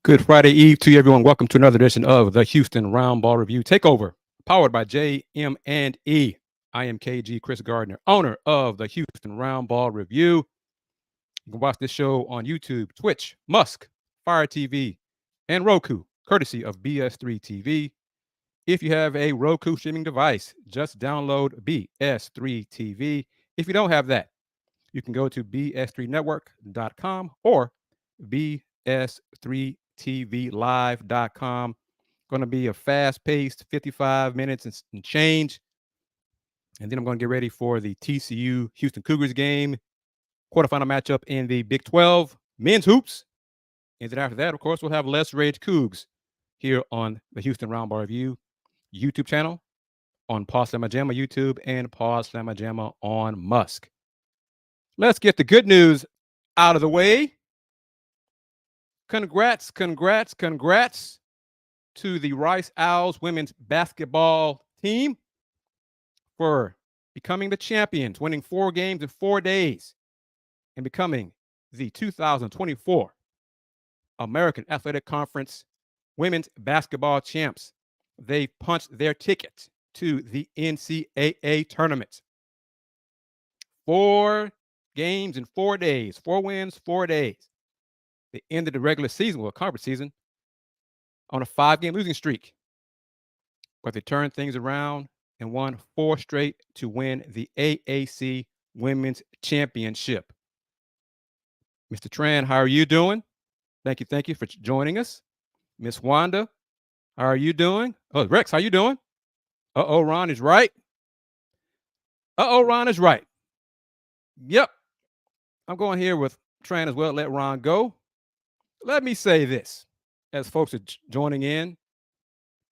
Good Friday Eve to you, everyone. Welcome to another edition of the Houston Roundball Review Takeover, powered by JM&E. I am KG Chris Gardner, owner of the Houston Roundball Review. You can watch this show on YouTube, Twitch, Musk, Fire TV, and Roku, courtesy of BS3 TV. If you have a Roku streaming device, just download BS3 TV. If you don't have that, you can go to bs3network.com or bs3tvlive.com. Going to be a fast paced 55 minutes and change. And then I'm going to get ready for the TCU Houston Cougars game, quarterfinal matchup in the Big 12 men's hoops. And then after that, of course, we'll have Let's Rage Cougs here on the Houston Roundball Review YouTube channel, on Paul Slamma Jamma YouTube, and Paul Slamma Jamma on Musk. Let's get the good news out of the way. Congrats to the Rice Owls women's basketball team for becoming the champions, winning 4 games in 4 days, and becoming the 2024 American Athletic Conference women's basketball champs. They punched their ticket to the NCAA tournament. 4 games in 4 days, 4 wins, 4 days. They ended the regular season, well, conference season, on a 5-game losing streak. But they turned things around and won 4 straight to win the AAC Women's Championship. Mr. Tran, how are you doing? Thank you for joining us. Miss Wanda, how are you doing? Oh, Rex, how you doing? Uh-oh, Ron is right. Ron is right. Yep. I'm going here with Tran as well. Let Ron go. Let me say this, as folks are joining in,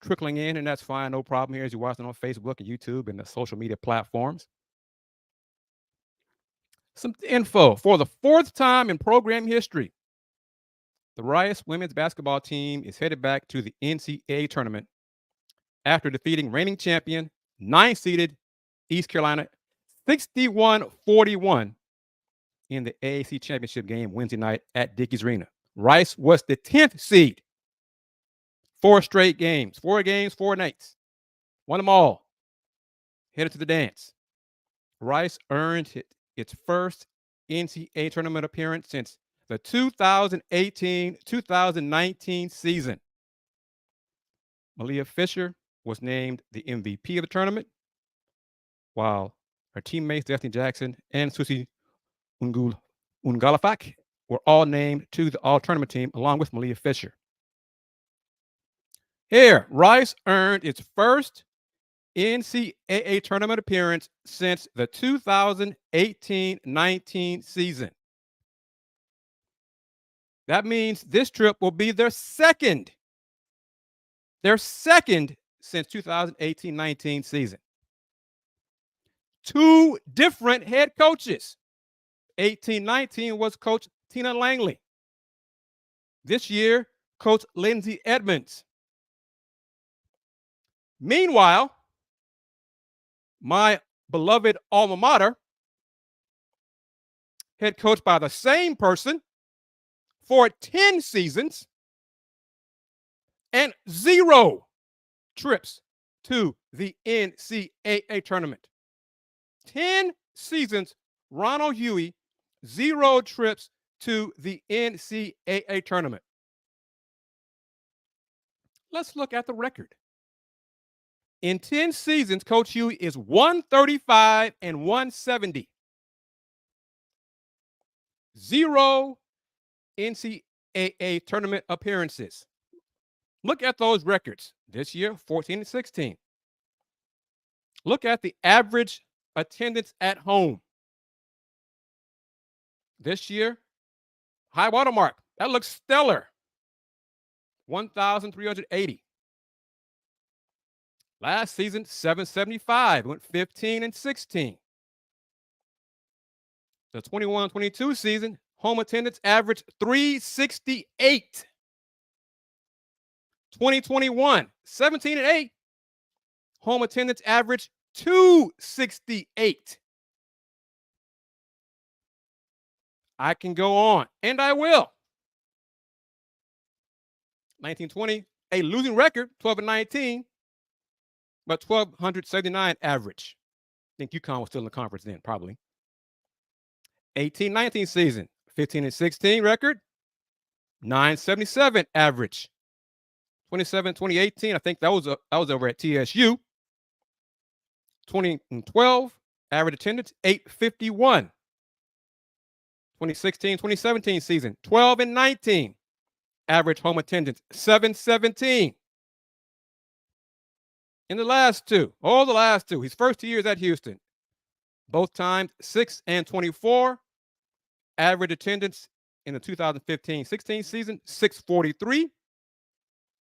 trickling in, and that's fine, no problem here as you're watching on Facebook and YouTube and the social media platforms. Some info. For the 4th time in program history, the Rice women's basketball team is headed back to the NCAA tournament after defeating reigning champion, 9th-seeded East Carolina 61-41 in the AAC championship game Wednesday night at Dickies Arena. Rice was the 10th seed. 4 straight games, 4 games, 4 nights. Won them all. Headed to the dance. Rice earned its first NCAA tournament appearance since the 2018-2019 season. Malia Fisher was named the MVP of the tournament, while her teammates Destiny Jackson and Susie Ungalafak were all named to the all-tournament team along with Malia Fisher. Here, Rice earned its first NCAA tournament appearance since the 2018-19 season. That means this trip will be their second since 2018-19 season. 2 different head coaches. 18-19 was Coach Tina Langley. This year, Coach Lindsay Edmonds. Meanwhile, my beloved alma mater, head coached by the same person for 10 seasons and 0 trips to the NCAA tournament. 10 seasons, Ronald Huey, 0 trips to the NCAA tournament. Let's look at the record. In 10 seasons, Coach Huey is 135 and 170. 0 NCAA tournament appearances. Look at those records. This year, 14 and 16. Look at the average attendance at home. This year, high watermark. That looks stellar. 1,380. Last season, 775. Went 15 and 16. The 21-22 season, home attendance averaged 368. 2021, 17 and 8. Home attendance averaged 268. I can go on, and I will. 1920, a losing record, 12-19, but 1,279 average. I think UConn was still in the conference then, probably. 18-19 season, 15-16 record, 977 average. 2018, I think that was over at TSU. 2012, average attendance, 851. 2016-2017 season, 12-19. Average home attendance, 717. In the last two, his first 2 years at Houston, both times 6-24. Average attendance in the 2015-16 season, 643.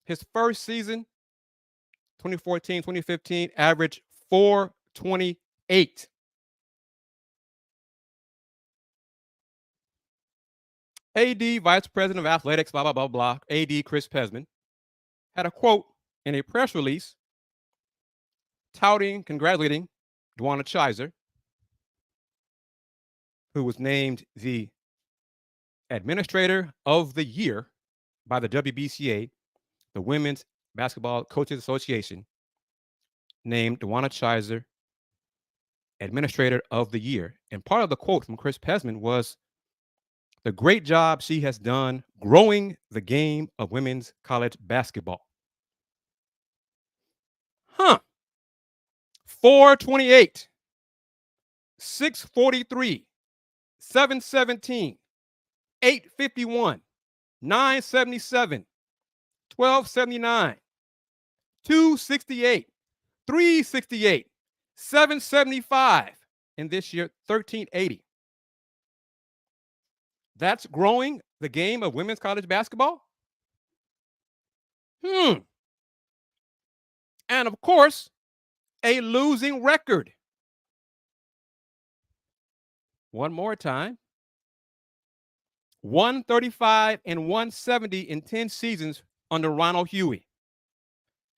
His first season, 2014-2015, average 428. AD, Vice President of Athletics, blah, blah, blah, blah, AD Chris Pesman, had a quote in a press release congratulating Dwana Chiser, who was named the Administrator of the Year by the WBCA, the Women's Basketball Coaches Association, named Dwana Chiser Administrator of the Year. And part of the quote from Chris Pesman was the great job she has done growing the game of women's college basketball. 428, 643, 717, 851, 977, 1279, 268, 368, 775, and this year 1380. That's growing the game of women's college basketball? And of course, a losing record. One more time. 135 and 170 in 10 seasons under Ronald Hughey.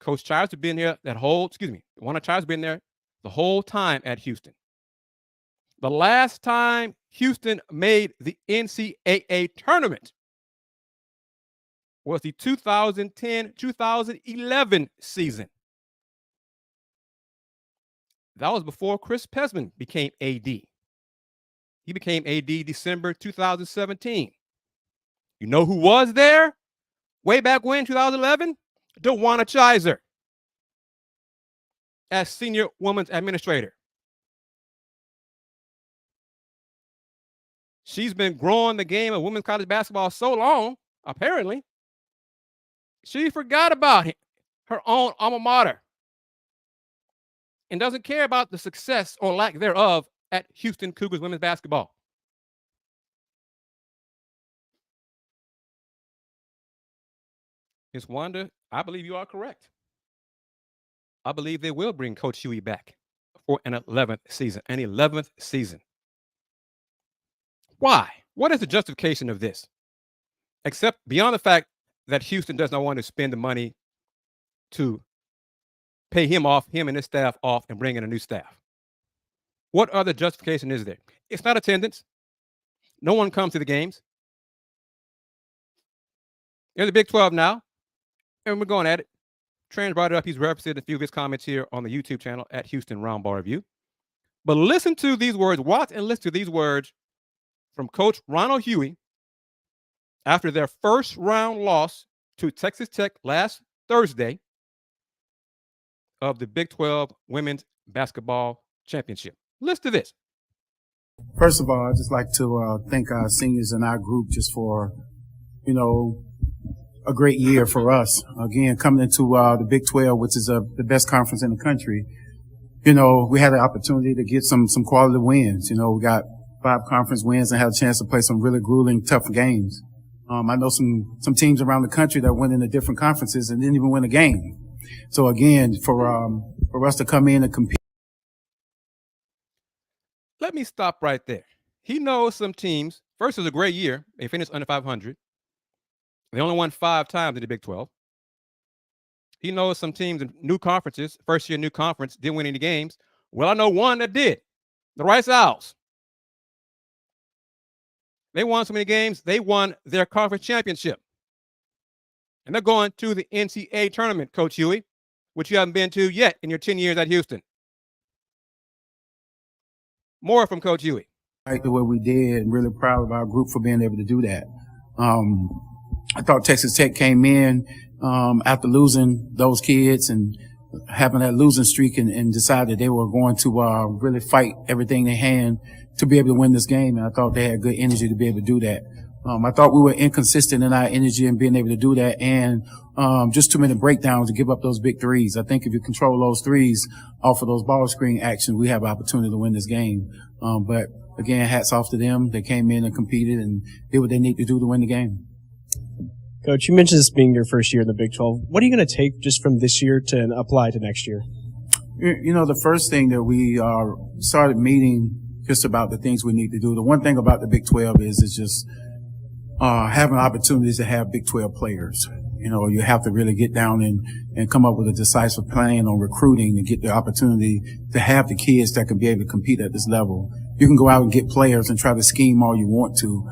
Coach Childs has been there Dwana Childs has been there the whole time at Houston. The last time Houston made the NCAA tournament was the 2010-2011 season. That was before Chris Pesman became AD. He became AD December 2017. You know who was there way back when, 2011? Dwana Chiser as senior women's administrator. She's been growing the game of women's college basketball so long, apparently, she forgot about her own alma mater and doesn't care about the success or lack thereof at Houston Cougars women's basketball. Ms. Wanda, I believe you are correct. I believe they will bring Coach Hughey back for an 11th season. Why? What is the justification of this? Except beyond the fact that Houston does not want to spend the money to pay him and his staff off, and bring in a new staff. What other justification is there? It's not attendance. No one comes to the games. There's the Big 12 now, and we're going at it. Trans brought it up. He's referenced a few of his comments here on the YouTube channel at Houston Roundball Review. But listen to these words. Watch and listen to these words from Coach Ronald Hughey after their first round loss to Texas Tech last Thursday of the Big 12 Women's Basketball Championship. Listen to this. First of all, I'd just like to thank our seniors in our group just for, a great year for us. Again, coming into the Big 12, which is the best conference in the country, we had an opportunity to get some quality wins. We got 5 conference wins and had a chance to play some really grueling, tough games. I know some teams around the country that went into different conferences and didn't even win a game. So again, for us to come in and compete. Let me stop right there. He knows some teams. First, it was a great year. They finished under 500. They only won 5 times in the Big 12. He knows some teams in new conferences, first year new conference, didn't win any games. Well, I know one that did. The Rice Owls. They won so many games, they won their conference championship. And they're going to the NCAA tournament, Coach Huey, which you haven't been to yet in your 10 years at Houston. More from Coach Huey. Like the way we did, and really proud of our group for being able to do that. I thought Texas Tech came in after losing those kids and having that losing streak and decided they were going to really fight everything they had to be able to win this game. And I thought they had good energy to be able to do that. I thought we were inconsistent in our energy and being able to do that, and just too many breakdowns to give up those big threes. I think if you control those threes off of those ball screen actions, we have an opportunity to win this game. But again, hats off to them. They came in and competed and did what they need to do to win the game. Coach, you mentioned this being your first year in the Big 12. What are you going to take just from this year to apply to next year? You know, the first thing that we started meeting just about the things we need to do. The one thing about the Big 12 is just having opportunities to have Big 12 players. You know, you have to really get down and come up with a decisive plan on recruiting and get the opportunity to have the kids that can be able to compete at this level. You can go out and get players and try to scheme all you want to.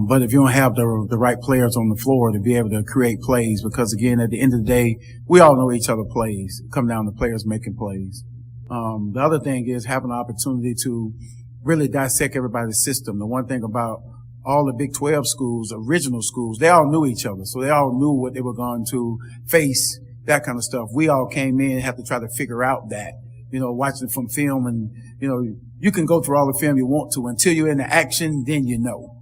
But if you don't have the right players on the floor to be able to create plays, because again, at the end of the day, we all know each other plays. Come down to players making plays. The other thing is having an opportunity to really dissect everybody's system. The one thing about all the Big 12 schools, original schools, they all knew each other. So they all knew what they were going to face, that kind of stuff. We all came in and had to try to figure out that, you know, watching from film, and, you know, you can go through all the film you want to until you're in the action, then you know.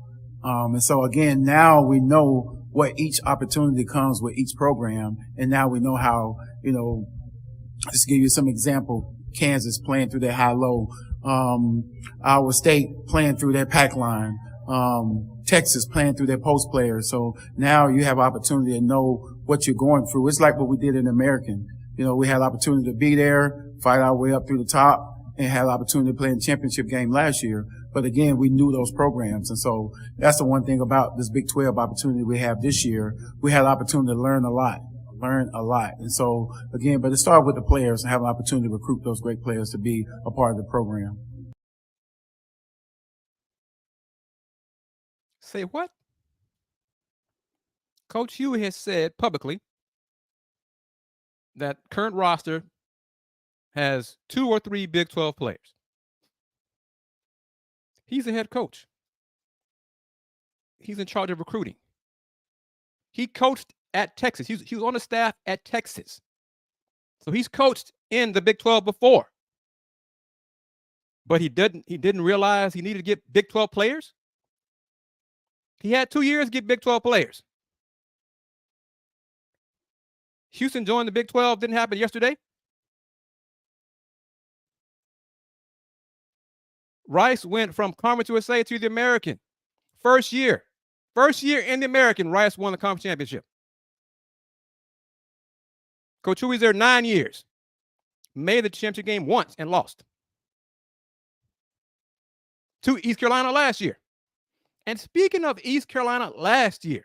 And so again, now we know what each opportunity comes with each program. And now we know how, you know, just give you some example, Kansas playing through their high-low, Iowa State playing through their pack line, Texas playing through their post players. So now you have opportunity to know what you're going through. It's like what we did in American. You know, we had opportunity to be there, fight our way up through the top, and had opportunity to play in the championship game last year. But again, we knew those programs. And so that's the one thing about this Big 12 opportunity we have this year. We had opportunity to learn a lot. And so again, but it started with the players and have an opportunity to recruit those great players to be a part of the program. Say what? Coach Huey has said publicly that current roster has 2 or 3 Big 12 players. He's the head coach. He's in charge of recruiting. He coached at Texas. He was on the staff at Texas. So he's coached in the Big 12 before. But he didn't realize he needed to get Big 12 players. He had 2 years to get Big 12 players. Houston joined the Big 12, didn't happen yesterday. Rice went from Conference USA to the American. First year in the American, Rice won the conference championship. Coach Huey's there 9 years. Made the championship game once and lost to East Carolina last year. And speaking of East Carolina last year,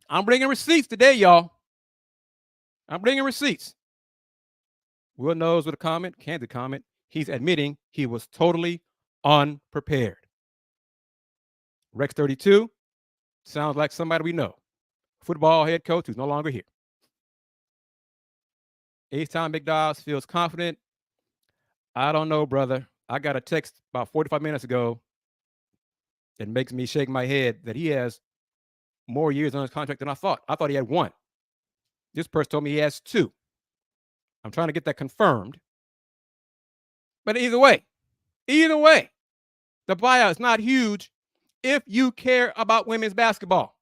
I'm bringing receipts today, y'all. I'm bringing receipts. Will knows with a comment, candid comment. He's admitting he was totally unprepared. Rex 32 sounds like somebody we know. Football head coach who's no longer here. H-Time Big Dogs feels confident. I don't know, brother. I got a text about 45 minutes ago that makes me shake my head that he has more years on his contract than I thought. I thought he had 1. This person told me he has 2. I'm trying to get that confirmed. But either way, the buyout is not huge if you care about women's basketball.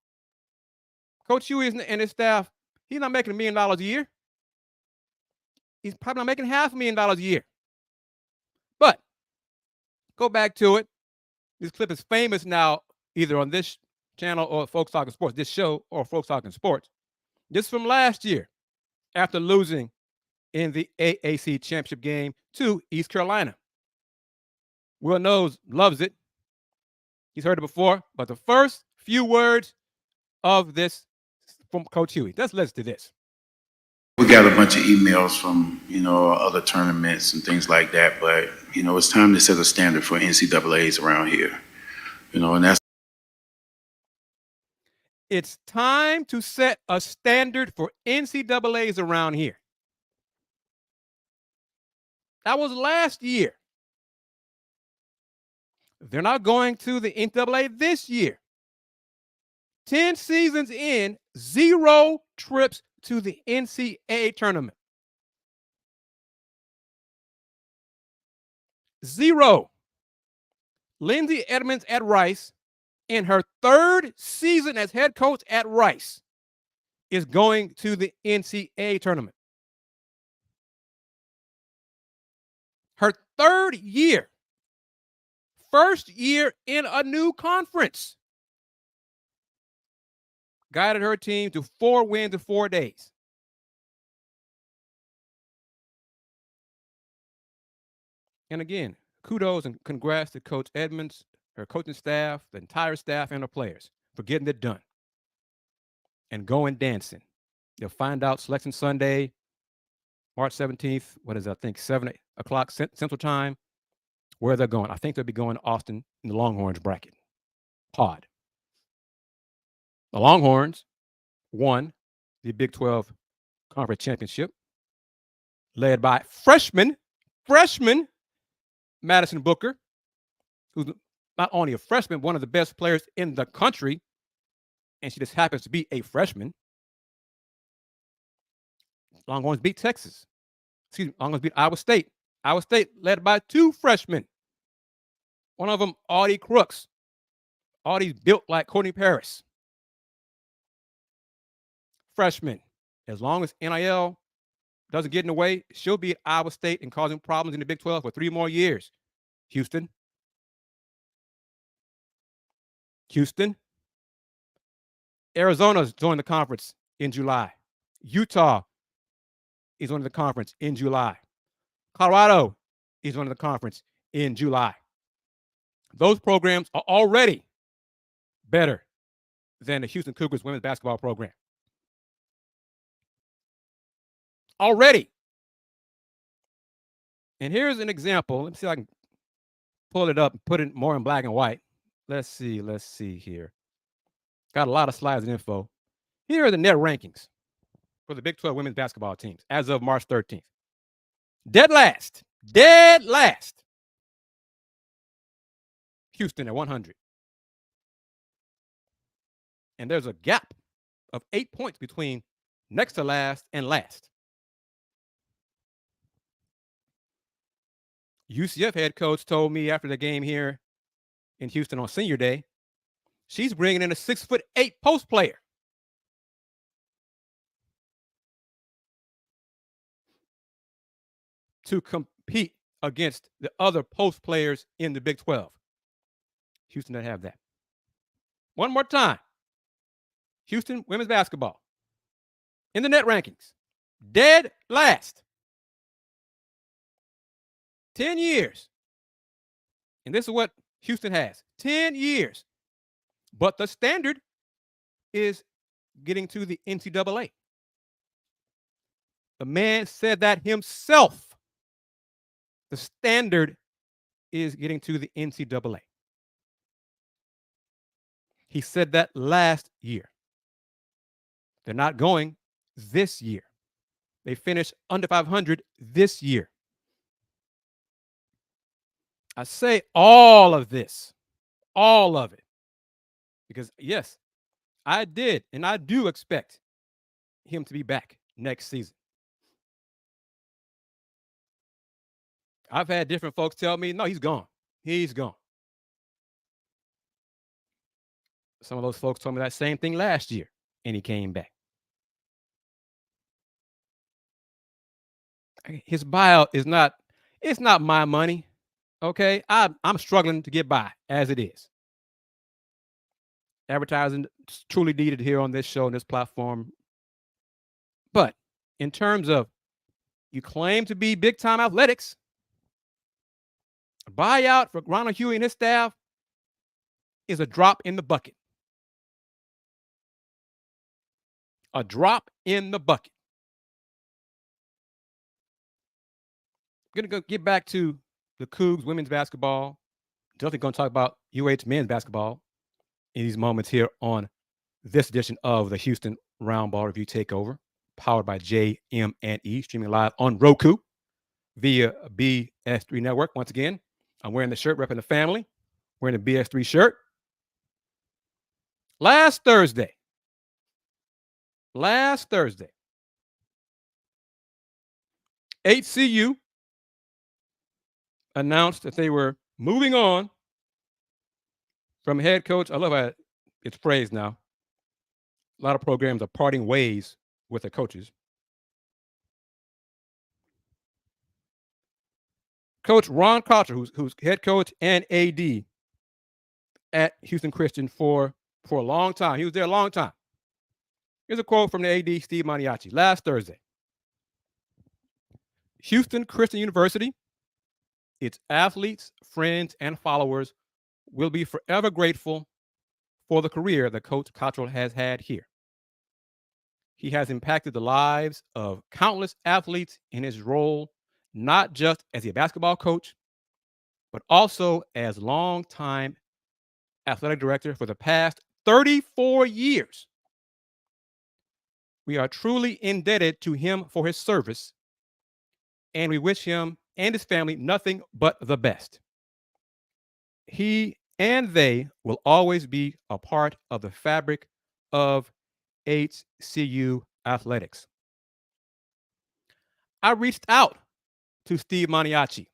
Coach Huey and his staff, he's not making $1 million a year. He's probably not making $500,000 a year. But go back to it. This clip is famous now, either on this channel or Folks Talking Sports, this show or Folks Talking Sports. This is from last year after losing in the AAC championship game to East Carolina. Will knows, loves it. He's heard it before, but the first few words of this from Coach Huey. Let's listen to this. We got a bunch of emails from, you know, other tournaments and things like that, but, you know, it's time to set a standard for NCAAs around here, you know, and that's It's time to set a standard for NCAAs around here. That was last year. They're not going to the NCAA this year. 10 seasons in, 0 trips to the NCAA tournament. 0. Lindsay Edmonds at Rice, in her 3rd season as head coach at Rice, is going to the NCAA tournament. Her 3rd year. 1st year in a new conference. Guided her team to 4 wins in 4 days. And again, kudos and congrats to Coach Edmonds, her coaching staff, the entire staff, and her players for getting it done and going dancing. You'll find out Selection Sunday, March 17th, what is it, I think 7 o'clock Central Time, where they're going. I think they'll be going to Austin in the Longhorns bracket. Pod. The Longhorns won the Big 12 Conference Championship, led by freshman Madison Booker, who's not only a freshman, one of the best players in the country, and she just happens to be a freshman. Longhorns beat Texas. Longhorns beat Iowa State. Iowa State led by 2 freshmen. One of them, Audie Crooks. Audie's built like Courtney Paris. Freshman. As long as NIL doesn't get in the way, she'll be at Iowa State and causing problems in the Big 12 for 3 more years. Houston. Arizona's joined the conference in July. Utah is joining the conference in July. Colorado is joining the conference in July. Those programs are already better than the Houston Cougars women's basketball program. Already. And here's an example. Let me see if I can pull it up and put it more in black and white. Let's see here. Got a lot of slides and info. Here are the net rankings for the Big 12 women's basketball teams as of March 13th. Dead last. Houston at 100. And there's a gap of 8 points between next to last and last. UCF head coach told me after the game here in Houston on senior day, she's bringing in a 6'8" post player. To compete against the other post players in the Big 12. Houston doesn't have that. One more time. Houston women's basketball in the net rankings, dead last. 10 years. And this is what Houston has. 10 years. But the standard is getting to the NCAA. The man said that himself. The standard is getting to the NCAA. He said that last year. They're not going this year. They finished under 500 this year. I say all of this, all of it, because yes, I did, and I do expect him to be back next season. I've had different folks tell me, no, he's gone. He's gone. Some of those folks told me that same thing last year, and he came back. His buyout is not, it's not my money. Okay, I'm struggling to get by as it is. Advertising is truly needed here on this show, on this platform. But in terms of you claim to be big time athletics, a buyout for Ronald Huey and his staff is a drop in the bucket. A drop in the bucket. I'm going to get back to the Cougs women's basketball. Definitely going to talk about UH men's basketball in these moments here on this edition of the Houston Roundball Review Takeover, powered by JM&E, streaming live on Roku via BS3 Network. Once again, I'm wearing the shirt repping the family, wearing the BS3 shirt. Last Thursday, HCU announced that they were moving on from head coach. I love how it's phrased now. A lot of programs are parting ways with their coaches. Coach Ron Carter, who's head coach and AD at Houston Christian for a long time. He was there a long time. Here's a quote from the AD, Steve Maniaci, last Thursday. Houston Christian University, its athletes, friends, and followers will be forever grateful for the career that Coach Cottrell has had here. He has impacted the lives of countless athletes in his role, not just as a basketball coach, but also as longtime athletic director for the past 34 years. We are truly indebted to him for his service, and we wish him and his family nothing but the best. He and they will always be a part of the fabric of HCU athletics. I reached out to Steve Maniaci.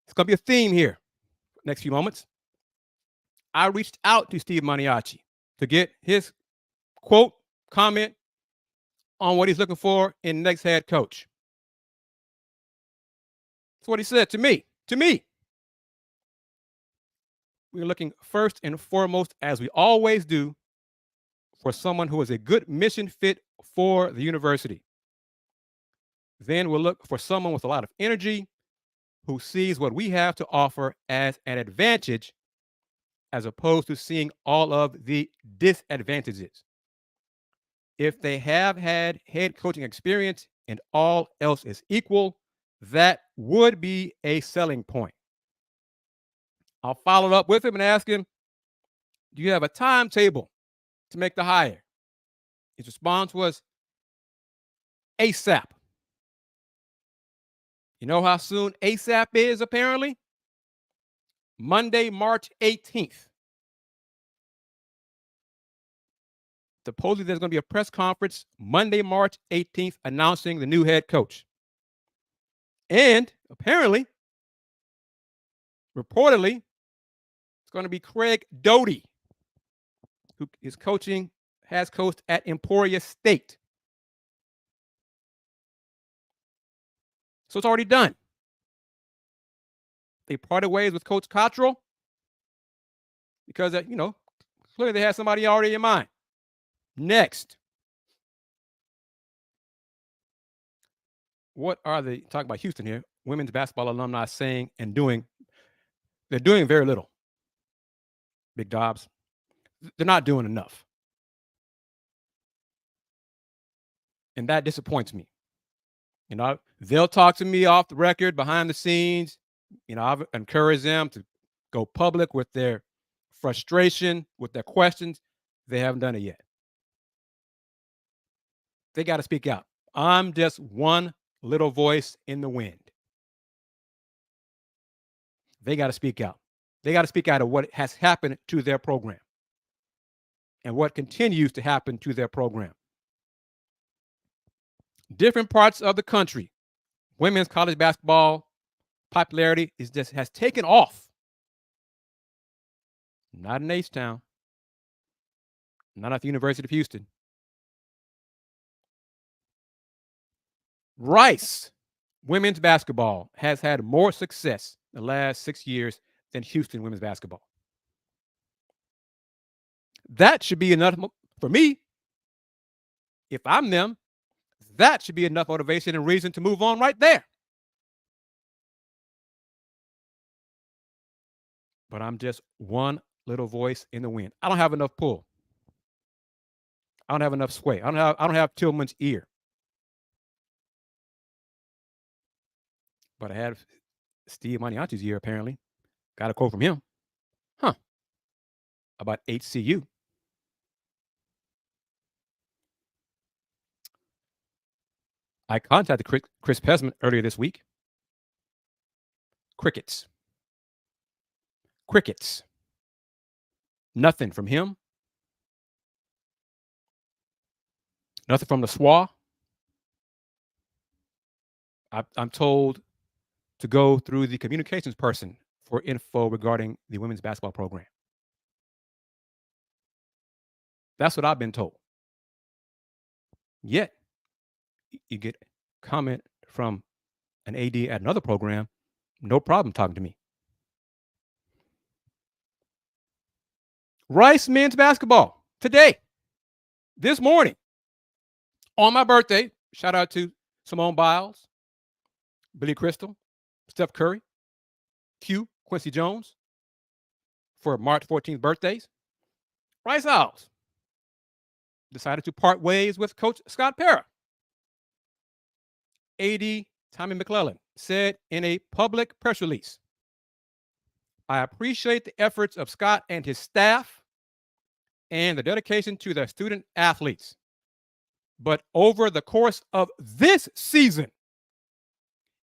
It's going to be a theme here next few moments. I reached out to Steve Maniaci to get his quote, comment on what he's looking for in the next head coach. That's what he said to me. We're looking first and foremost, as we always do, for someone who is a good mission fit for the university. Then we'll look for someone with a lot of energy who sees what we have to offer as an advantage as opposed to seeing all of the disadvantages. If they have had head coaching experience and all else is equal, that would be a selling point. I'll follow up with him and ask him, do you have a timetable to make the hire? His response was ASAP. You know how soon ASAP is, apparently? Monday, March 18th. Supposedly there's going to be a press conference Monday, March 18th, announcing the new head coach. And apparently, reportedly, it's going to be Craig Doty, who has coached at Emporia State. So it's already done. They parted ways with Coach Cottrell because, clearly they had somebody already in mind. Next. What are they talking about Houston here? Women's basketball alumni saying and doing. They're doing very little. Big Dobbs. They're not doing enough. And that disappoints me. They'll talk to me off the record, behind the scenes. I've encouraged them to go public with their frustration, with their questions. They haven't done it yet. They got to speak out. I'm just one little voice in the wind. They got to speak out. They got to speak out of what has happened to their program and what continues to happen to their program. Different parts of the country, women's college basketball popularity has taken off. Not in H-Town. Not at the University of Houston. Rice women's basketball has had more success in the last 6 years than Houston women's basketball. That should be enough for me. If I'm them, that should be enough motivation and reason to move on right there. But I'm just one little voice in the wind. I don't have enough pull. I don't have enough sway. I don't have Tillman's ear. But I had Steve Maniaci's ear, apparently. Got a quote from him. About HCU. I contacted Chris Pesman earlier this week. Crickets. Crickets. Nothing from him. Nothing from the SWA. I'm told to go through the communications person for info regarding the women's basketball program. That's what I've been told. Yet, you get comment from an AD at another program, no problem talking to me. Rice men's basketball today, this morning, on my birthday. Shout out to Simone Biles, Billy Crystal, Steph Curry, Quincy Jones for March 14th birthdays. Rice Owls decided to part ways with Coach Scott Parra. AD Tommy McClellan said in a public press release, "I appreciate the efforts of Scott and his staff and the dedication to their student athletes. But over the course of this season,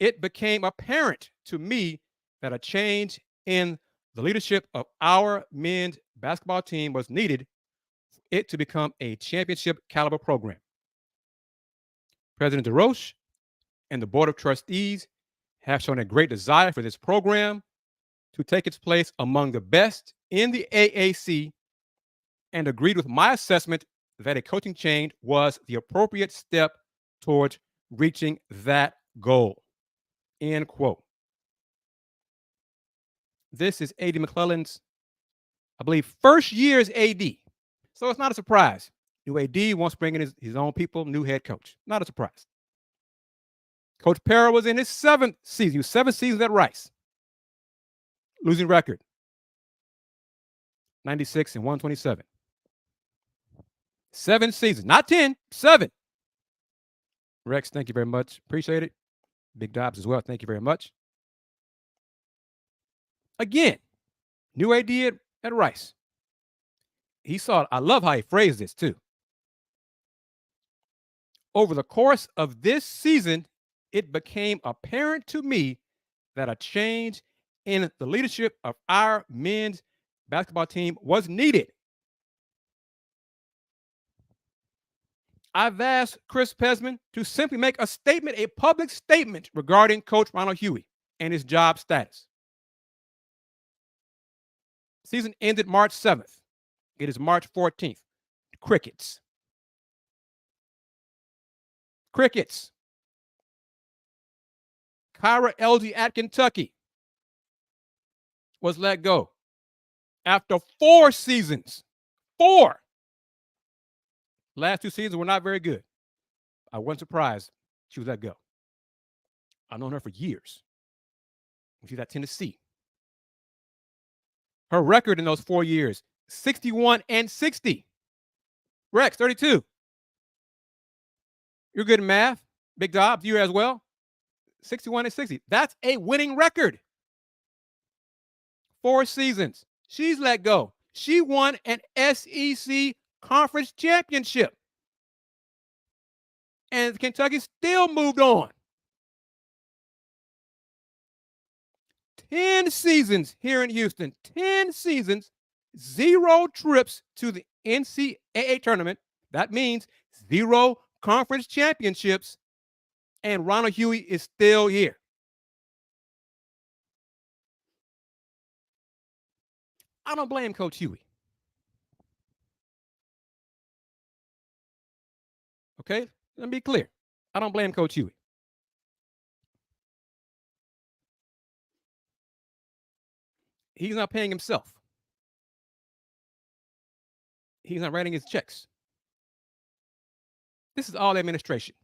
it became apparent to me that a change in the leadership of our men's basketball team was needed for it to become a championship caliber program. President DeRoche and the Board of Trustees have shown a great desire for this program to take its place among the best in the AAC and agreed with my assessment that a coaching change was the appropriate step towards reaching that goal." End quote. This is AD McClellan's, I believe, first year as AD. So it's not a surprise. New AD wants to bring in his own people, new head coach. Not a surprise. Coach Parra was in his 7th season. He was 7 seasons at Rice. Losing record, 96 and 127. 7 seasons, not 10, 7. Rex, thank you very much. Appreciate it. Big Dobbs as well. Thank you very much. Again, new AD at Rice. He saw, I love how he phrased this too. Over the course of this season, it became apparent to me that a change in the leadership of our men's basketball team was needed. I've asked Chris Pesman to simply make a statement, a public statement regarding Coach Ronald Hughey and his job status. Season ended March 7th. It is March 14th. Crickets. Crickets. Kyra Elgie at Kentucky was let go after 4 seasons. 4. Last 2 seasons were not very good. I wasn't surprised she was let go. I've known her for years. She's at Tennessee. Her record in those 4 years, 61 and 60. Rex, 32. You're good in math. Big Dobbs, you as well. 61 and 60. That's a winning record. 4 seasons. She's let go. She won an SEC conference championship. And Kentucky still moved on. 10 seasons here in Houston. 10 seasons, 0 trips to the NCAA tournament. That means 0 conference championships. And Ronald Hughey is still here. I don't blame Coach Hughey. Okay? Let me be clear. I don't blame Coach Hughey. He's not paying himself. He's not writing his checks. This is all the administration.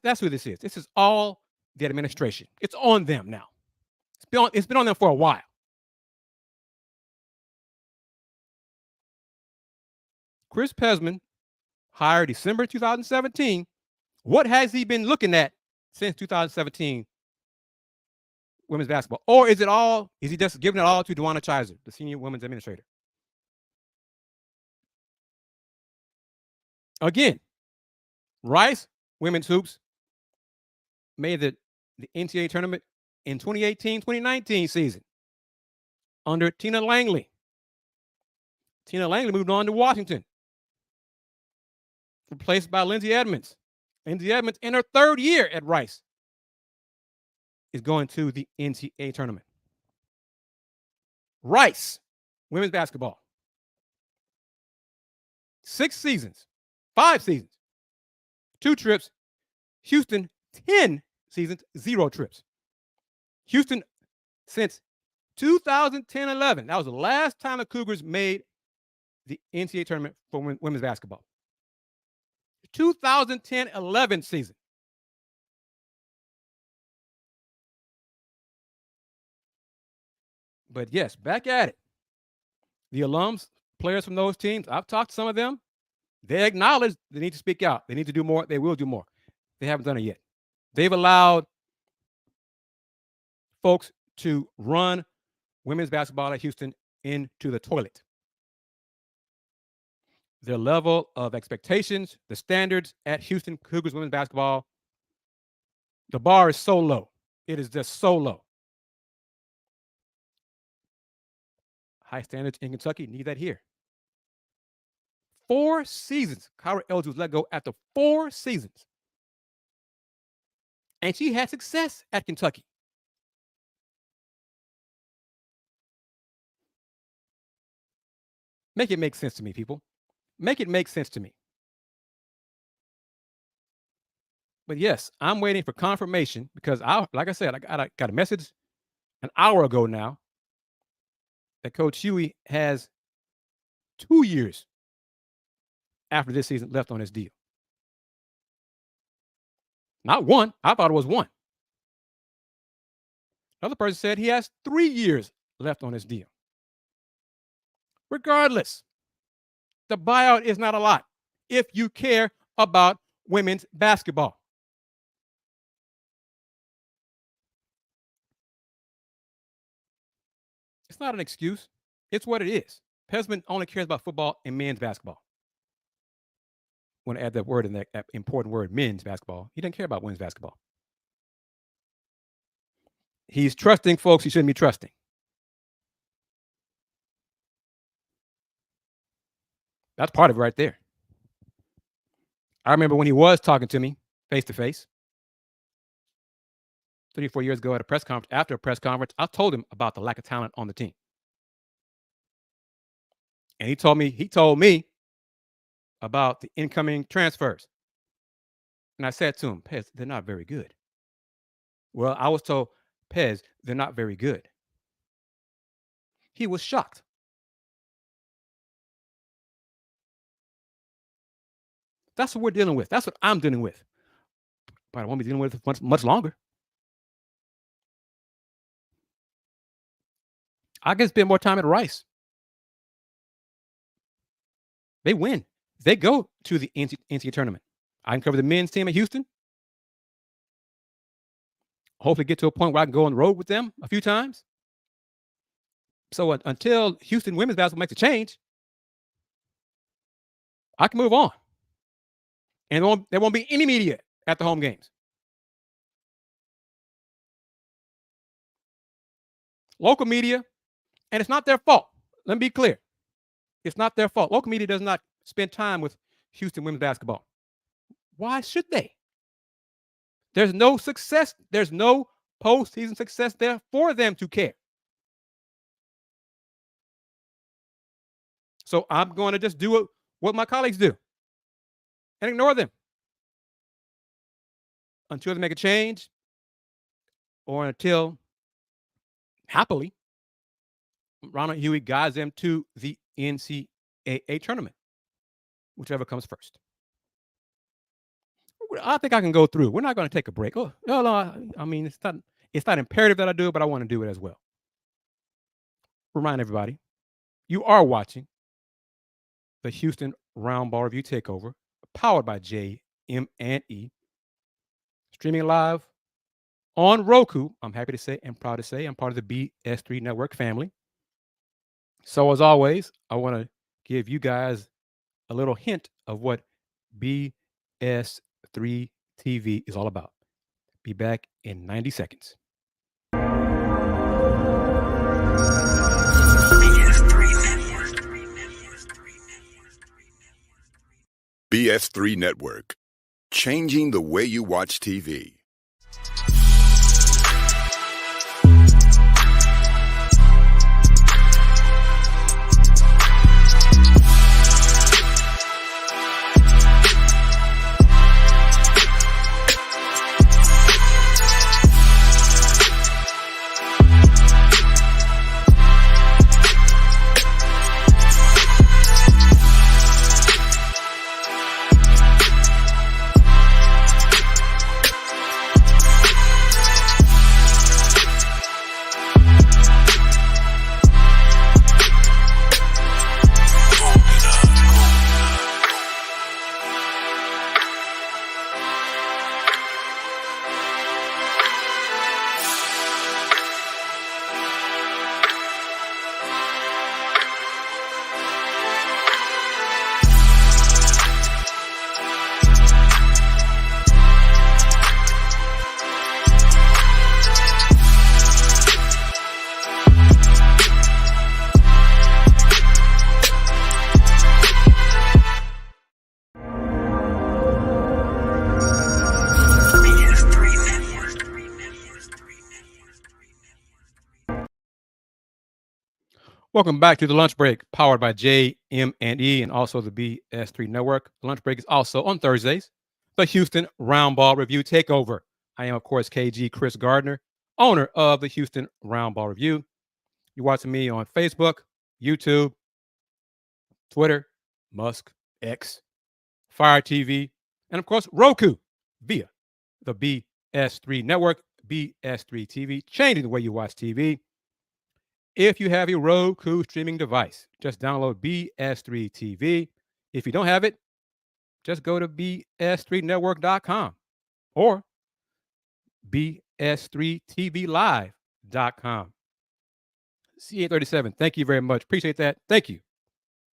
That's who this is. This is all the administration. It's on them now. It's been on them for a while. Chris Pesman hired December 2017. What has he been looking at since 2017 women's basketball? Or is he just giving it all to Dewana Chiser, the senior women's administrator? Again, Rice women's hoops made the NCAA tournament in 2018-2019 season under Tina Langley. Tina Langley moved on to Washington, replaced by Lindsay Edmonds. Lindsay Edmonds, in her third year at Rice, is going to the NCAA tournament. Rice women's basketball, 6 seasons, 5 seasons, 2 trips. Houston, 10 seasons, 0 trips. Houston, since 2010-11, that was the last time the Cougars made the NCAA tournament for women's basketball. 2010-11 season. But yes, back at it. The alums, players from those teams, I've talked to some of them. They acknowledge they need to speak out. They need to do more. They will do more. They haven't done it yet. They've allowed folks to run women's basketball at Houston into the toilet. Their level of expectations, the standards at Houston Cougars women's basketball, the bar is so low. It is just so low. High standards in Kentucky, need that here. 4 seasons. Kyra Elgin was let go after 4 seasons. And she had success at Kentucky. Make it make sense to me, people. Make it make sense to me. But yes, I'm waiting for confirmation because like I said, I got a message an hour ago now that Coach Huey has 2 years after this season left on his deal. Not 1. I thought it was 1. Another person said he has 3 years left on his deal. Regardless, the buyout is not a lot if you care about women's basketball. It's not an excuse. It's what it is. Pesman only cares about football and men's basketball. I want to add that word in that important word, men's basketball. He doesn't care about women's basketball. He's trusting folks he shouldn't be trusting. That's part of it right there. I remember when he was talking to me face to face 3 or 4 years ago at a press conference. After a press conference, I told him about the lack of talent on the team. And he told me about the incoming transfers. And I said to him, Pez, they're not very good. Well, I was told, Pez, they're not very good. He was shocked. That's what we're dealing with. That's what I'm dealing with. But I won't be dealing with it much longer. I can spend more time at Rice. They win. They go to the NCAA tournament. I can cover the men's team at Houston. Hopefully get to a point where I can go on the road with them a few times. So until Houston women's basketball makes a change, I can move on. And there won't be any media at the home games. Local media, and it's not their fault. Let me be clear. It's not their fault. Local media does not spend time with Houston women's basketball. Why should they? There's no success. There's no postseason success there for them to care. So I'm going to just do what my colleagues do and ignore them until they make a change or until, happily, Ronald Huey guides them to the NCAA tournament, whichever comes first. I think I can go through. We're not going to take a break. Oh, no, I mean, it's not imperative that I do it, but I want to do it as well. Remind everybody, you are watching the Houston Roundball Review Takeover, powered by JM&E, streaming live on Roku. I'm happy to say and proud to say I'm part of the BS3 Network family. So as always, I want to give you guys a little hint of what BS3 BS3 TV is all about. Be back in 90 seconds. BS3 Network, changing the way you watch TV. Welcome back to the lunch break, powered by JM&E and also the BS3 Network. The lunch break is also on Thursdays. The Houston Roundball Review Takeover. I am, of course, KG Chris Gardner, owner of the Houston Roundball Review. You're watching me on Facebook, YouTube, Twitter, Musk, X, Fire TV, and of course, Roku via the BS3 Network, BS3 TV, changing the way you watch TV. If you have a Roku streaming device, just download BS3 TV. If you don't have it, just go to bs3network.com or bs3tvlive.com. C837, thank you very much. Appreciate that. Thank you.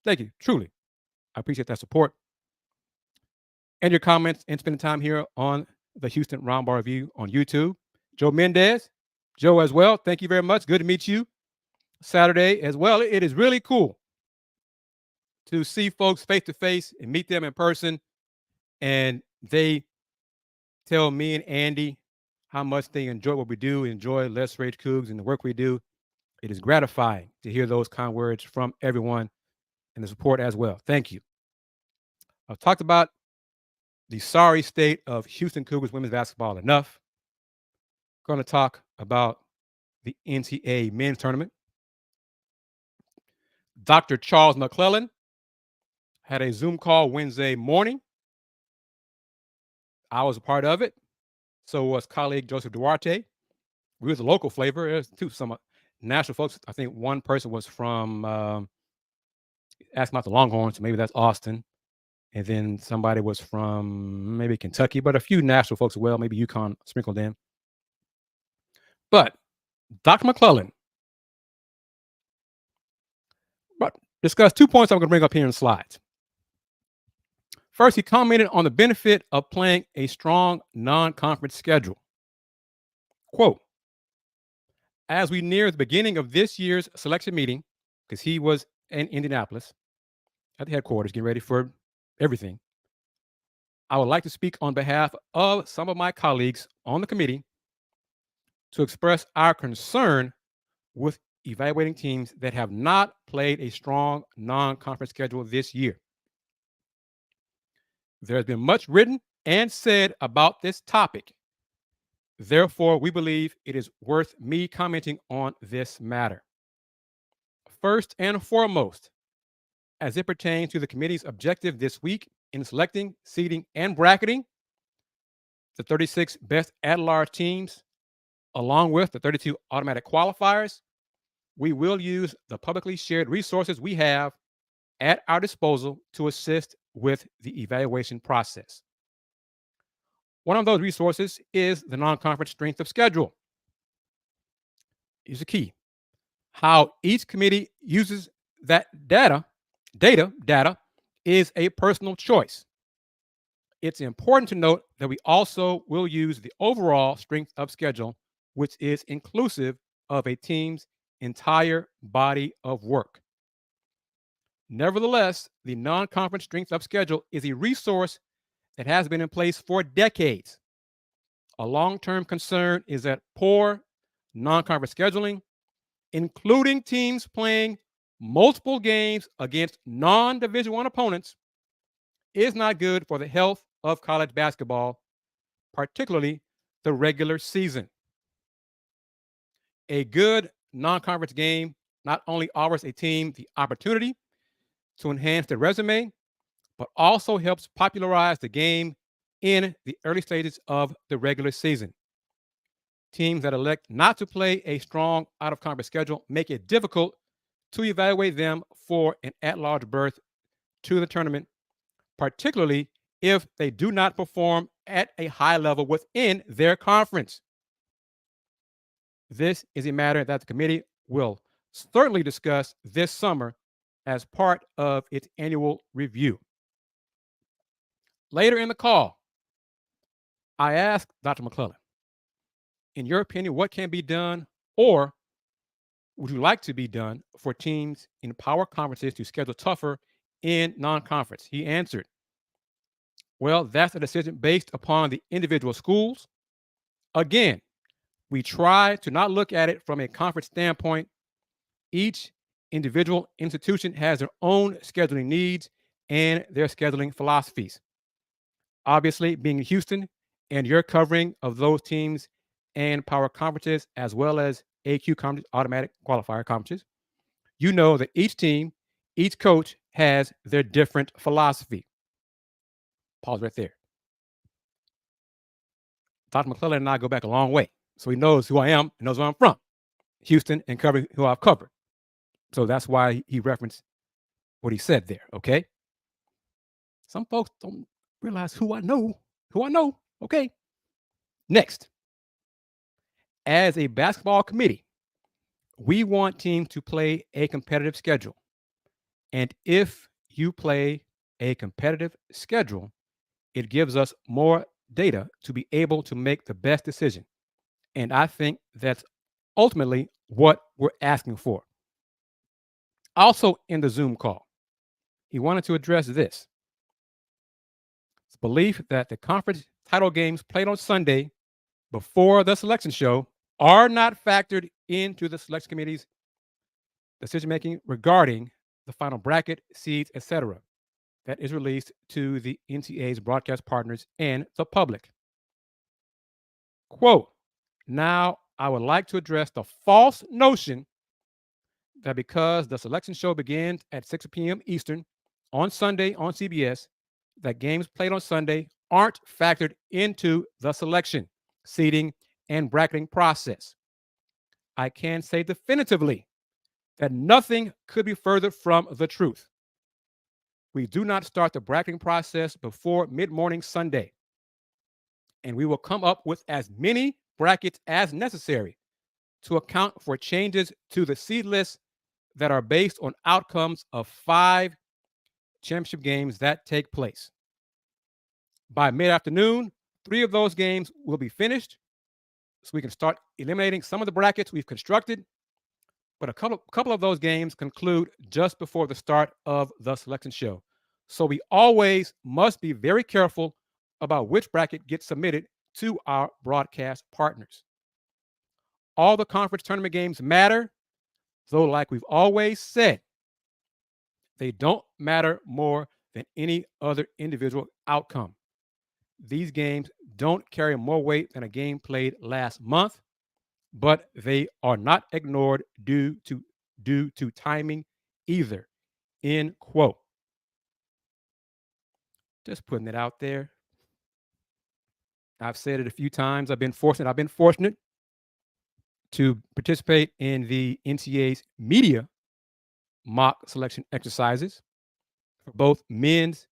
Thank you. Truly. I appreciate that support and your comments and spending time here on the Houston Roundball Review on YouTube. Joe Mendez, Joe as well. Thank you very much. Good to meet you. Saturday as well. It is really cool to see folks face to face and meet them in person. And they tell me and Andy how much they enjoy what we do, enjoy Let's Rage Cougs and the work we do. It is gratifying to hear those kind words from everyone and the support as well. Thank you. I've talked about the sorry state of Houston Cougars women's basketball enough. Going to talk about the NCAA men's tournament. Dr. Charles McClellan had a Zoom call Wednesday morning. I was a part of it. So was colleague Joseph Duarte. We was a local flavor. There's some national folks. I think one person was from, asked about the Longhorns, so maybe that's Austin. And then somebody was from maybe Kentucky, but a few national folks as well, maybe UConn sprinkled in. But Dr. McClellan discussed 2 points I'm going to bring up here in the slides. First, he commented on the benefit of playing a strong non-conference schedule. Quote, as we near the beginning of this year's selection meeting, because he was in Indianapolis at the headquarters getting ready for everything, I would like to speak on behalf of some of my colleagues on the committee to express our concern with evaluating teams that have not played a strong non-conference schedule this year. There has been much written and said about this topic. Therefore, we believe it is worth me commenting on this matter. First and foremost, as it pertains to the committee's objective this week in selecting, seeding, and bracketing the 36 best at-large teams, along with the 32 automatic qualifiers, we will use the publicly shared resources we have at our disposal to assist with the evaluation process. One of those resources is the non-conference strength of schedule. Here's the key. How each committee uses that data is a personal choice. It's important to note that we also will use the overall strength of schedule, which is inclusive of a team's entire body of work. Nevertheless, the non-conference strength of schedule is a resource that has been in place for decades. A long-term concern is that poor non-conference scheduling, including teams playing multiple games against non-Division I opponents, is not good for the health of college basketball, particularly the regular season. A good non-conference game not only offers a team the opportunity to enhance their resume, but also helps popularize the game in the early stages of the regular season. Teams that elect not to play a strong out-of-conference schedule make it difficult to evaluate them for an at-large berth to the tournament, particularly if they do not perform at a high level within their conference. This is a matter that the committee will certainly discuss this summer as part of its annual review. Later in the call, I asked Dr. McClellan, in your opinion, what can be done or would you like to be done for teams in power conferences to schedule tougher in non-conference? He answered, well, that's a decision based upon the individual schools. Again, we try to not look at it from a conference standpoint. Each individual institution has their own scheduling needs and their scheduling philosophies. Obviously, being in Houston and your covering of those teams and power conferences, as well as AQ conferences, automatic qualifier conferences, you know that each team, each coach has their different philosophy. Pause right there. Dr. McClellan and I go back a long way, so he knows who I am and knows where I'm from, Houston, and covering who I've covered. So that's why he referenced what he said there, okay? Some folks don't realize who I know, okay? Next, as a basketball committee, we want teams to play a competitive schedule. And if you play a competitive schedule, it gives us more data to be able to make the best decision. And I think that's ultimately what we're asking for. Also in the Zoom call, he wanted to address this. It's belief that the conference title games played on Sunday before the selection show are not factored into the selection committee's decision-making regarding the final bracket, seeds, etc. that is released to the NCAA's broadcast partners and the public. Quote, now I would like to address the false notion that because the selection show begins at 6 p.m. Eastern on Sunday on CBS, that games played on Sunday aren't factored into the selection, seeding, and bracketing process. I can say definitively that nothing could be further from the truth. We do not start the bracketing process before mid-morning Sunday, and we will come up with as many brackets as necessary to account for changes to the seed list that are based on outcomes of 5 championship games that take place. By mid-afternoon, 3 of those games will be finished, so we can start eliminating some of the brackets we've constructed, but a couple of those games conclude just before the start of the selection show. So we always must be very careful about which bracket gets submitted to our broadcast partners. All the conference tournament games matter, though like we've always said, they don't matter more than any other individual outcome. These games don't carry more weight than a game played last month, but they are not ignored due to timing either. End quote. Just putting it out there. I've said it a few times. I've been fortunate to participate in the NCAA's media mock selection exercises for both men's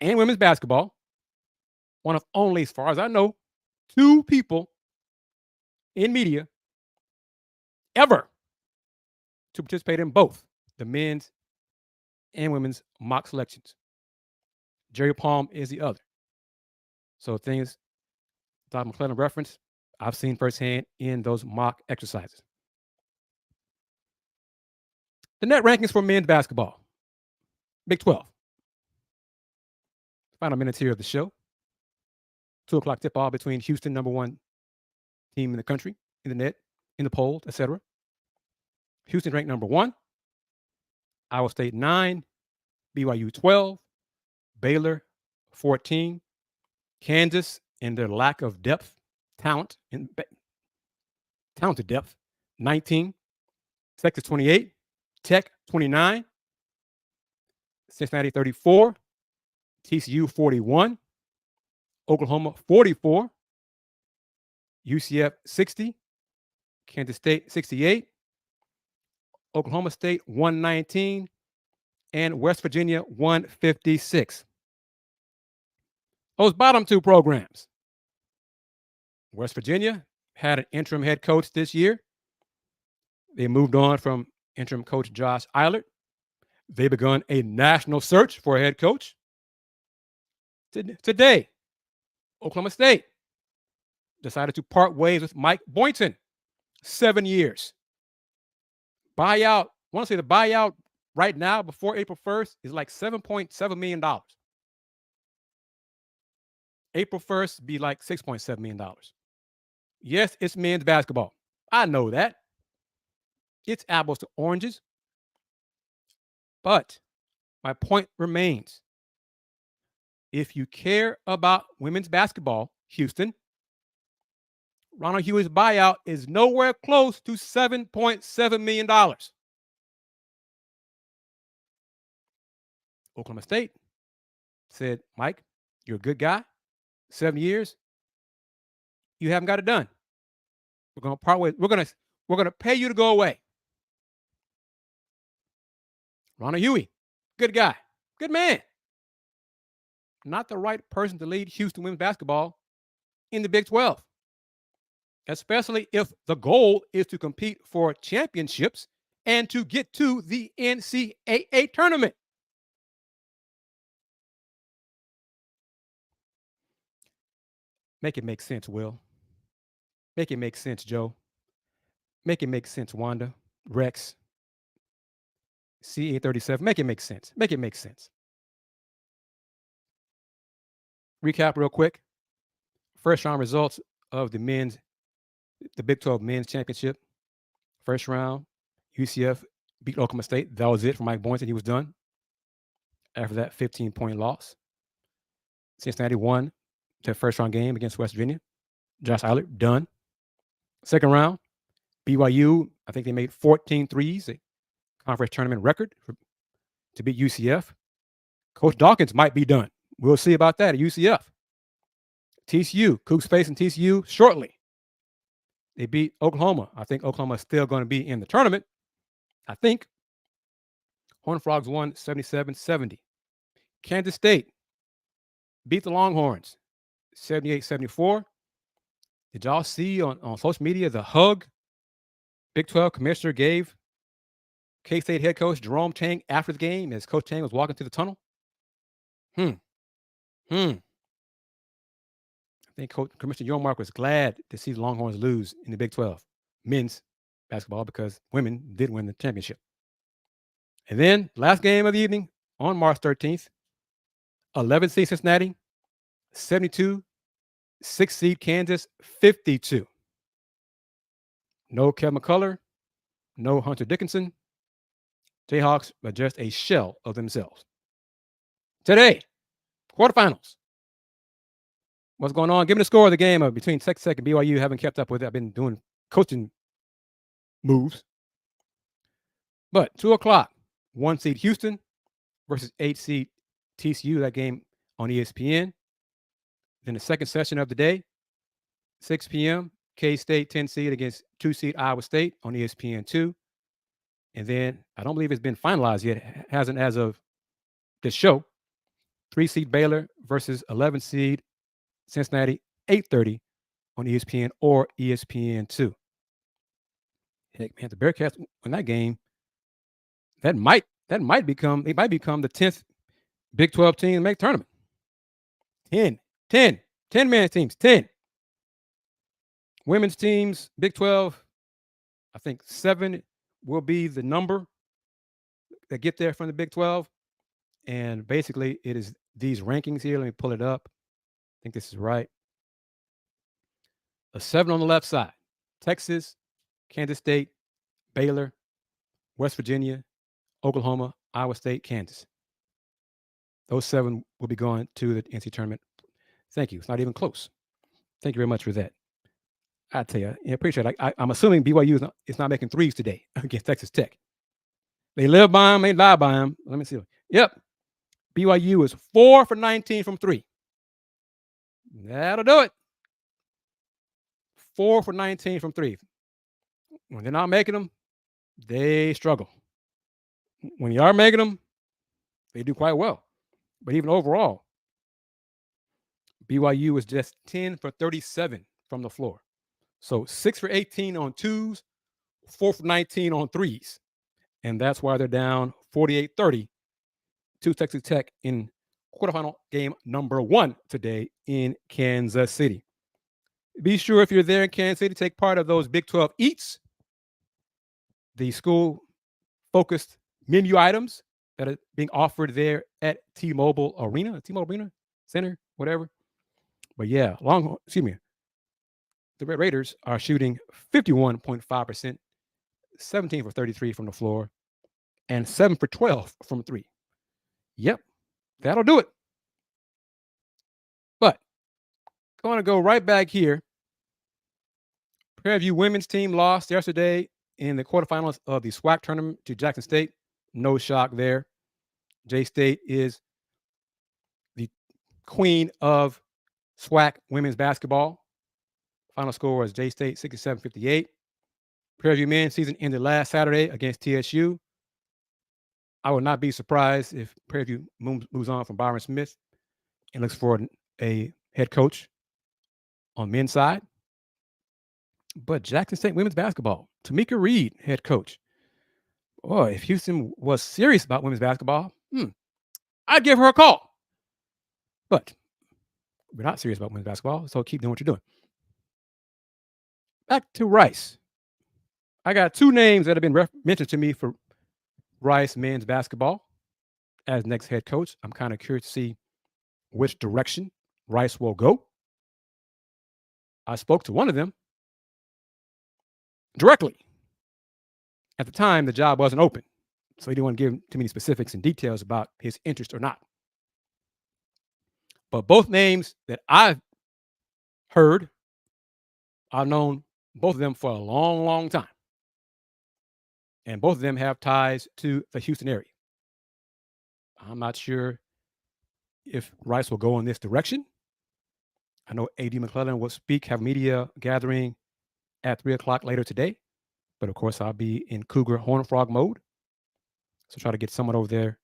and women's basketball. One of only, as far as I know, 2 people in media ever to participate in both the men's and women's mock selections. Jerry Palm is the other. So things Dr. McClellan referenced, I've seen firsthand in those mock exercises. The net rankings for men's basketball, Big 12. Final minutes here of the show. 2:00 tip off between Houston, number one team in the country, in the net, in the polls, etc. Houston ranked number 1, Iowa State 9, BYU 12, Baylor 14, Kansas, in their lack of depth, talented depth, 19, Texas 28, Tech 29, Cincinnati 34, TCU 41, Oklahoma 44, UCF 60, Kansas State 68, Oklahoma State 119, and West Virginia 156. Those bottom two programs. West Virginia had an interim head coach this year. They moved on from interim coach Josh Eilert. They begun a national search for a head coach. Today, Oklahoma State decided to part ways with Mike Boynton. 7 years. Buyout, I want to say the buyout right now before April 1st is like $7.7 million. April 1st be like $6.7 million. Yes, it's men's basketball. I know that. It's apples to oranges. But my point remains. If you care about women's basketball, Houston, Ronald Huey's buyout is nowhere close to $7.7 million. Oklahoma State said, Mike, you're a good guy. 7 years, you haven't got it done. We're going to part ways. We're going to pay you to go away. Ronald Huey, good guy, good man. Not the right person to lead Houston women's basketball in the Big 12, especially if the goal is to compete for championships and to get to the NCAA tournament. Make it make sense, Will. Make it make sense, Joe. Make it make sense, Wanda, Rex, CA37. Make it make sense. Make it make sense. Recap real quick. First round results of the Big 12 men's championship. First round, UCF beat Oklahoma State. That was it for Mike Boynton. He was done. After that 15-point loss. Cincinnati won their first round game against West Virginia. Josh Eilert, done. Second round, BYU, I think they made 14 threes, a conference tournament record to beat UCF. Coach Dawkins might be done. We'll see about that at UCF. TCU, Cougs facing TCU shortly. They beat Oklahoma. I think Oklahoma is still going to be in the tournament. I think. Horned Frogs won 77-70. Kansas State beat the Longhorns 78-74. Did y'all see on social media the hug Big 12 commissioner gave K-State head coach Jerome Tang after the game as Coach Tang was walking through the tunnel? I think Commissioner Yormark was glad to see the Longhorns lose in the Big 12 men's basketball because women did win the championship. And then last game of the evening on March 13th, 11th seed Cincinnati, 72, 6th seed Kansas, 52. No Kevin McCullough, no Hunter Dickinson. Jayhawks are just a shell of themselves. Today, quarterfinals. What's going on? Give me the score of the game between Texas Tech and BYU. Haven't kept up with it. I've been doing coaching moves. But 2:00, 1 seed Houston versus 8 seed TCU. That game on ESPN. Then the second session of the day, 6 p.m., K-State 10 seed against 2 seed Iowa State on ESPN2. And then I don't believe it's been finalized yet. It hasn't as of this show. 3 seed Baylor versus 11 seed Cincinnati, 8:30 on ESPN or ESPN2. Heck, man, the Bearcats win that game. They might become the 10th Big 12 team to make tournament. 10. 10 men's teams, 10. Women's teams, Big 12, I think 7 will be the number that get there from the Big 12. And basically, it is these rankings here. Let me pull it up. I think this is right. A 7 on the left side: Texas, Kansas State, Baylor, West Virginia, Oklahoma, Iowa State, Kansas. Those 7 will be going to the NCAA tournament. Thank you. It's not even close. Thank you very much for that. I tell you, I appreciate it. I'm assuming BYU is not making threes today against Texas Tech. They live by them, they die by them. Let me see. Yep. BYU is 4 for 19 from 3. That'll do it. 4 for 19 from 3. When they're not making them, they struggle. When you are making them, they do quite well. But even overall, BYU is just 10 for 37 from the floor. So 6 for 18 on 2s, 4 for 19 on 3s. And that's why they're down 48-30 to Texas Tech in quarterfinal game number 1 today in Kansas City. Be sure if you're there in Kansas City, take part of those Big 12 Eats, the school-focused menu items that are being offered there at T-Mobile Arena Center, whatever. But yeah, the Red Raiders are shooting 51.5%, 17 for 33 from the floor, and 7 for 12 from 3. Yep, that'll do it. But I want to go right back here. Prairie View women's team lost yesterday in the quarterfinals of the SWAC tournament to Jackson State. No shock there. J-State is the queen of SWAC women's basketball. Final score was J-State 67-58. Prairie View men's season ended last Saturday against TSU. I would not be surprised if Prairie View moves on from Byron Smith and looks for a head coach on men's side. But Jackson State women's basketball, Tamika Reed, head coach. Boy, if Houston was serious about women's basketball, I'd give her a call. But we're not serious about women's basketball, so keep doing what you're doing. Back to Rice. I got 2 names that have been mentioned to me for Rice men's basketball as next head coach. I'm kind of curious to see which direction Rice will go. I spoke to one of them directly. At the time, the job wasn't open, so he didn't want to give too many specifics and details about his interest or not. But both names that I've heard, I've known both of them for a long, long time. And both of them have ties to the Houston area. I'm not sure if Rice will go in this direction. I know A.D. McClellan will have a media gathering at 3 o'clock later today. But of course, I'll be in Cougar Horned Frog mode. So try to get someone over there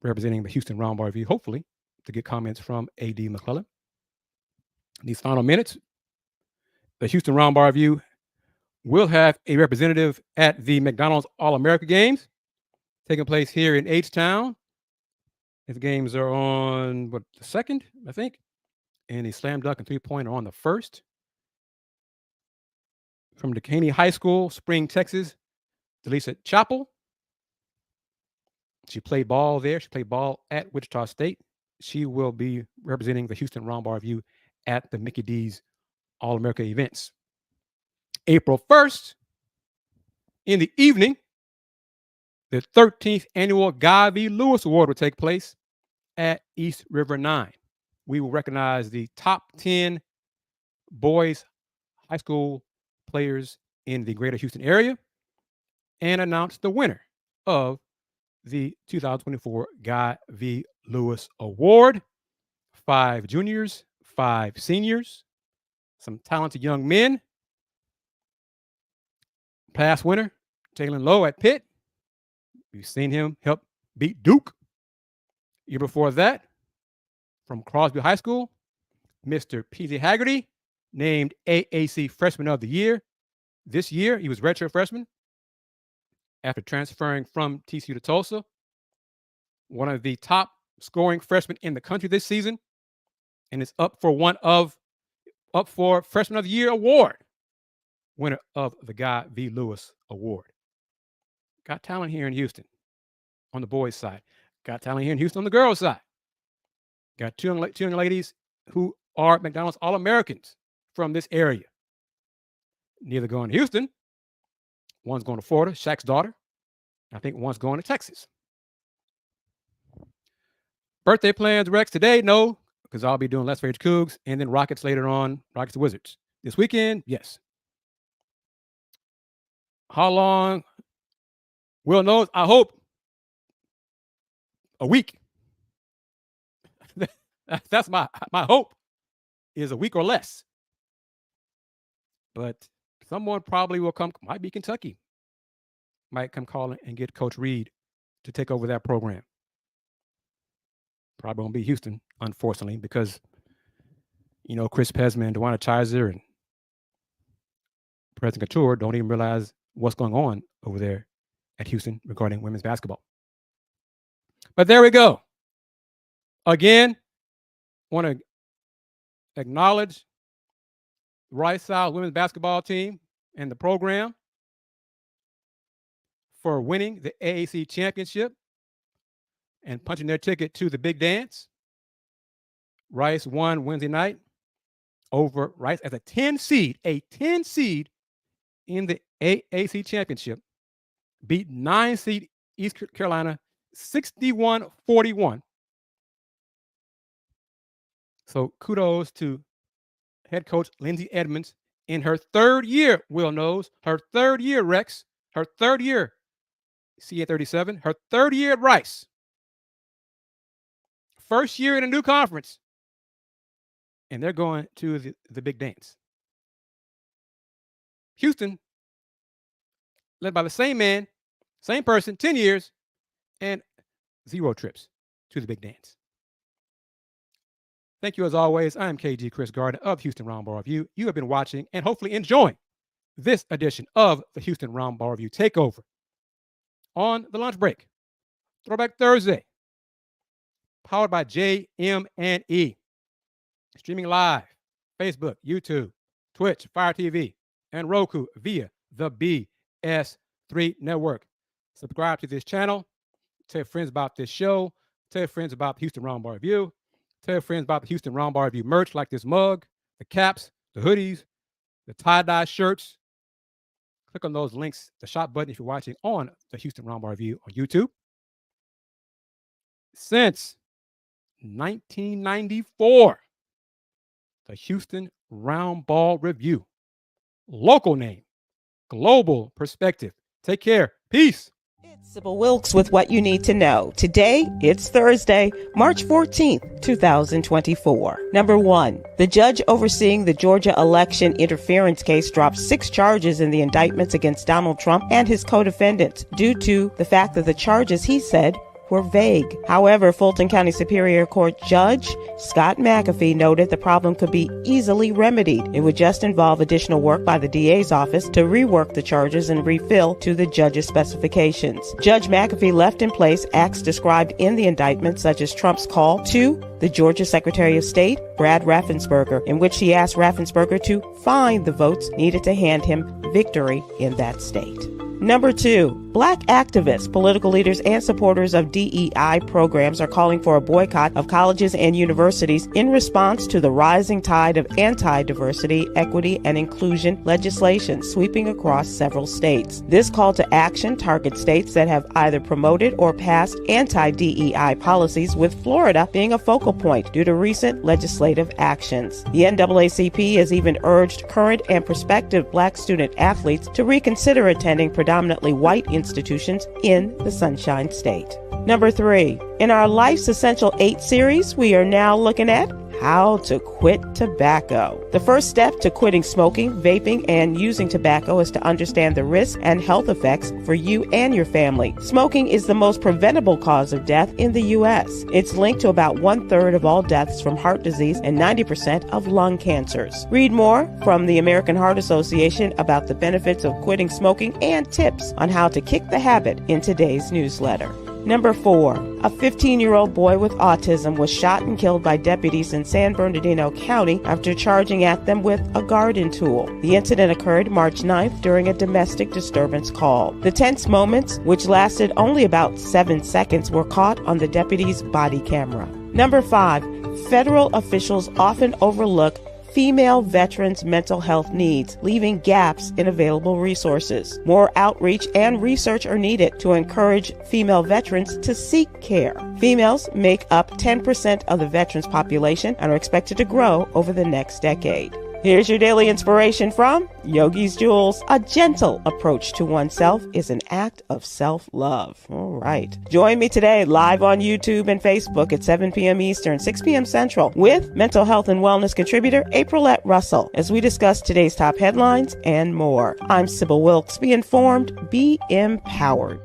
representing the Houston Roundball Review, hopefully, to get comments from A.D. McClellan. These final minutes, the Houston Roundball Review will have a representative at the McDonald's All-America Games taking place here in H-Town. The games are on the 2nd, I think, and the slam dunk and 3-pointer on the 1st. From Dekaney High School, Spring, Texas, Delisa Chappell. She played ball there. She played ball at Wichita State. She will be representing the Houston Roundball Review at the Mickey D's All-America events. April 1st, in the evening, the 13th annual Guy V. Lewis Award will take place at East River 9. We will recognize the top 10 boys high school players in the greater Houston area and announce the winner of the 2024 Guy V. Lewis Award. 5 juniors, 5 seniors, some talented young men. Past winner, Jalen Lowe at Pitt. We've seen him help beat Duke. Year before that, from Crosby High School, Mr. P.J. Haggerty, named AAC Freshman of the Year. This year, he was redshirt freshman after transferring from TCU to Tulsa. One of the top scoring freshmen in the country this season. and it's up for Freshman of the Year award, winner of the Guy V. Lewis Award. Got talent here in Houston on the boys' side. Got talent here in Houston on the girls' side. Got two young ladies who are McDonald's All-Americans from this area. Neither going to Houston. One's going to Florida, Shaq's daughter. I think one's going to Texas. Birthday plans, Rex, today? No, because I'll be doing Let's Rage Cougs and then Rockets later on, Rockets to Wizards. This weekend, yes. How long? Will knows. I hope a week. That's my hope, is a week or less. But someone probably will come, might be Kentucky, might come calling and get Coach Reed to take over that program. Probably won't be Houston, unfortunately, because, Chris Pesman, DeWanna Chizer, and President Couture don't even realize what's going on over there at Houston regarding women's basketball. But there we go. Again, want to acknowledge Rice South women's basketball team and the program for winning the AAC championship and punching their ticket to the big dance. Rice won Wednesday night over Rice as a 10 seed in the AAC championship, beat 9 seed East Carolina 61-41. So kudos to head coach Lindsay Edmonds in her third year, Will knows, her third year, Rex, her third year, CA37, her third year at Rice. First year in a new conference. And they're going to the big dance. Houston, led by the same man, same person, 10 years, and 0 trips to the big dance. Thank you as always. I am KG Chris Gardner of Houston Roundball Review. You have been watching and hopefully enjoying this edition of the Houston Roundball Review Takeover on the lunch break. Throwback Thursday, powered by JM&E. Streaming live, Facebook, YouTube, Twitch, Fire TV, and Roku via the BS3 network. Subscribe to this channel. Tell your friends about this show. Tell your friends about the Houston Roundball Review. Tell your friends about the Houston Roundball Review merch, like this mug, the caps, the hoodies, the tie-dye shirts. Click on those links, the shop button, if you're watching on the Houston Roundball Review on YouTube. Since 1994, the Houston Roundball Review. Local name, global perspective. Take care. Peace. It's Sybil Wilkes with what you need to know. Today, it's Thursday, March 14th, 2024. Number 1, the judge overseeing the Georgia election interference case dropped 6 charges in the indictments against Donald Trump and his co-defendants due to the fact that the charges, he said, were vague. However, Fulton County Superior Court Judge Scott McAfee noted the problem could be easily remedied. It would just involve additional work by the DA's office to rework the charges and refill to the judge's specifications. Judge McAfee left in place acts described in the indictment, such as Trump's call to the Georgia Secretary of State, Brad Raffensperger, in which he asked Raffensperger to find the votes needed to hand him victory in that state. Number 2, Black activists, political leaders, and supporters of DEI programs are calling for a boycott of colleges and universities in response to the rising tide of anti-diversity, equity, and inclusion legislation sweeping across several states. This call to action targets states that have either promoted or passed anti-DEI policies, with Florida being a focal point due to recent legislative actions. The NAACP has even urged current and prospective Black student athletes to reconsider attending predominantly white institutions in the Sunshine State. Number 3, in our Life's Essential 8 series, we are now looking at how to quit tobacco. The first step to quitting smoking, vaping, and using tobacco is to understand the risks and health effects for you and your family. Smoking is the most preventable cause of death in the U.S. It's linked to about 1/3 of all deaths from heart disease and 90% of lung cancers. Read more from the American Heart Association about the benefits of quitting smoking and tips on how to kick the habit in today's newsletter. Number 4. A 15-year-old boy with autism was shot and killed by deputies in San Bernardino County after charging at them with a garden tool. The incident occurred March 9th during a domestic disturbance call. The tense moments, which lasted only about 7 seconds, were caught on the deputy's body camera. Number 5. Federal officials often overlook female veterans' mental health needs, leaving gaps in available resources. More outreach and research are needed to encourage female veterans to seek care. Females make up 10% of the veterans population and are expected to grow over the next decade. Here's your daily inspiration from Yogi's Jewels. A gentle approach to oneself is an act of self-love. All right. Join me today live on YouTube and Facebook at 7 p.m. Eastern, 6 p.m. Central with mental health and wellness contributor Aprilette Russell as we discuss today's top headlines and more. I'm Sybil Wilkes. Be informed, be empowered.